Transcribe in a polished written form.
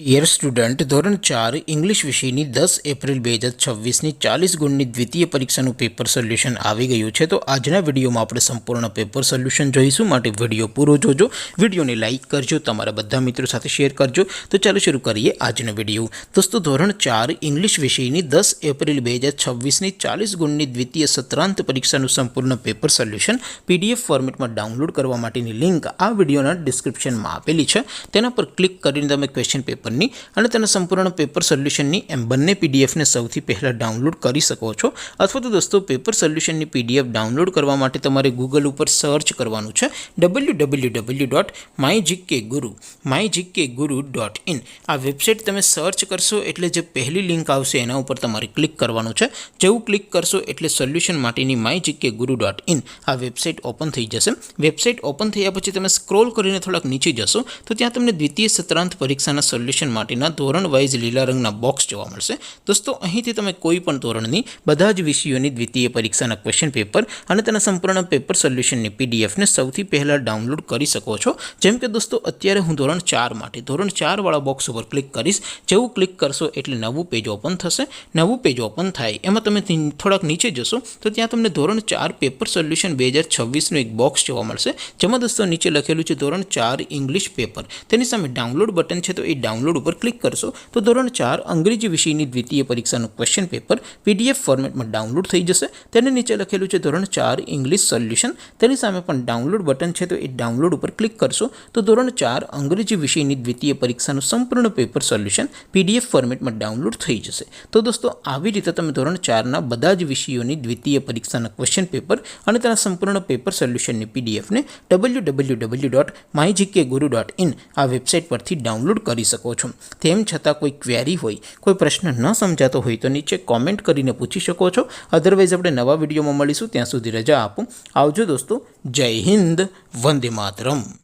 Dear student, ધોરણ 4 English વિષયની 10 April 2026ની 40 ગુણની દ્વિતીય પરીક્ષાનું પેપર સોલ્યુશન આવી ગયું છે। તો આજના વિડીયોમાં આપણે સંપૂર્ણ પેપર સોલ્યુશન જોઈશું, માટે વિડીયો પૂરો જોજો, વિડીયોને લાઇક કરજો, તમારા બધા મિત્રો સાથે શેર કરજો। તો ચાલો શરૂ કરીએ આજનો વિડીયો। દોસ્તો, ધોરણ 4 ઇંગ્લિશ વિષયની 10 એપ્રિલ 2026ની 40 ગુણની દ્વિતીય સત્રાંત પરીક્ષાનું સંપૂર્ણ પેપર સોલ્યુશન PDF ફોર્મેટમાં ડાઉનલોડ કરવા માટેની લિંક આ વિડીયોના ડિસ્ક્રિપ્શનમાં આપેલી છે। તેના પર ક્લિક કરીને તમે ક્વેશ્ચન પેપરની અને તેના સંપૂર્ણ પેપર સોલ્યુશનની એમ બંને પીડીએફને સૌથી પહેલાં ડાઉનલોડ કરી શકો છો। અથવા તો દોસ્તો, પેપર સોલ્યુશનની પીડીએફ ડાઉનલોડ કરવા માટે તમારે ગૂગલ ઉપર સર્ચ કરવાનું છે www.mygkguru.in। આ વેબસાઇટ તમે સર્ચ કરશો એટલે જે પહેલી લિંક આવશે એના ઉપર તમારે ક્લિક કરવાનું છે। જેવું ક્લિક કરશો એટલે સોલ્યુશન માટેની mygkguru.in આ વેબસાઇટ ઓપન થઈ જશે। વેબસાઇટ ઓપન થયા પછી તમે સ્ક્રોલ કરીને થોડાક નીચે જશો તો ત્યાં તમને દ્વિતીય સત્રાંત પરીક્ષાના સોલ્યુશન માટેના ધોરણ વાઇઝ લીલા રંગના બોક્સ જોવા મળશે। દોસ્તો, અહીંથી તમે કોઈ પણ ધોરણની બધા જ વિષયોની દ્વિતીય પરીક્ષાના ક્વેશ્ચન પેપર અને તેના સંપૂર્ણ પેપર સોલ્યુશનની પીડીએફને સૌથી પહેલાં ડાઉનલોડ કરી શકો છો। જેમ કે દોસ્તો, અત્યારે હું ધોરણ 4 માટે ધોરણ 4 વાળા બોક્સ ઉપર ક્લિક કરીશ। જેવું ક્લિક કરશો એટલે નવું પેજ ઓપન થશે। નવું પેજ ઓપન થાય એમાં તમે થોડાક નીચે જશો તો ત્યાં તમને ધોરણ 4 પેપર સોલ્યુશન 2026નું એક બોક્સ જોવા મળશે, જેમાં દોસ્તો નીચે લખેલું છે ધોરણ 4 ઇંગ્લિશ પેપર। તેની સામે ડાઉનલોડ બટન છે, તો એ ડાઉનલોડ ઉપર ક્લિક કરશો તો ધોરણ 4 અંગ્રેજી વિષયની દ્વિતીય પરીક્ષાનું ક્વેશ્ચન પેપર PDF ફોર્મેટમાં ડાઉનલોડ થઈ જશે। તેની નીચે લખેલું છે ધોરણ 4 ઇંગ્લિશ સોલ્યુશન, તેની સામે પણ ડાઉનલોડ બટન છે, તો એ ડાઉનલોડ ઉપર ક્લિક કરશો તો ધોરણ 4 અંગ્રેજી વિષયની દ્વિતીય પરીક્ષાનું સંપૂર્ણ પેપર સોલ્યુશન PDF ફોર્મેટમાં ડાઉનલોડ થઈ જશે। તો દોસ્તો, આવી રીતે તમે ધોરણ 4ના બધા જ વિષયોની દ્વિતીય પરીક્ષાના ક્વેશ્ચન પેપર અને તેના સંપૂર્ણ પેપર સોલ્યુશનની પીડીએફને www.mygkguru.in આ વેબસાઇટ પરથી ડાઉનલોડ કરી શકો છો। તેમ છતાં કોઈ ક્વેરી હોય, કોઈ પ્રશ્ન ન સમજાતો હોય તો નીચે કોમેન્ટ કરીને પૂછી શકો છો। અધરવાઇઝ આપણે નવા વિડીયોમાં મળીશું, ત્યાં સુધી રજા આપો। આવજો દોસ્તો, જય હિન્દ, વંદે માતરમ।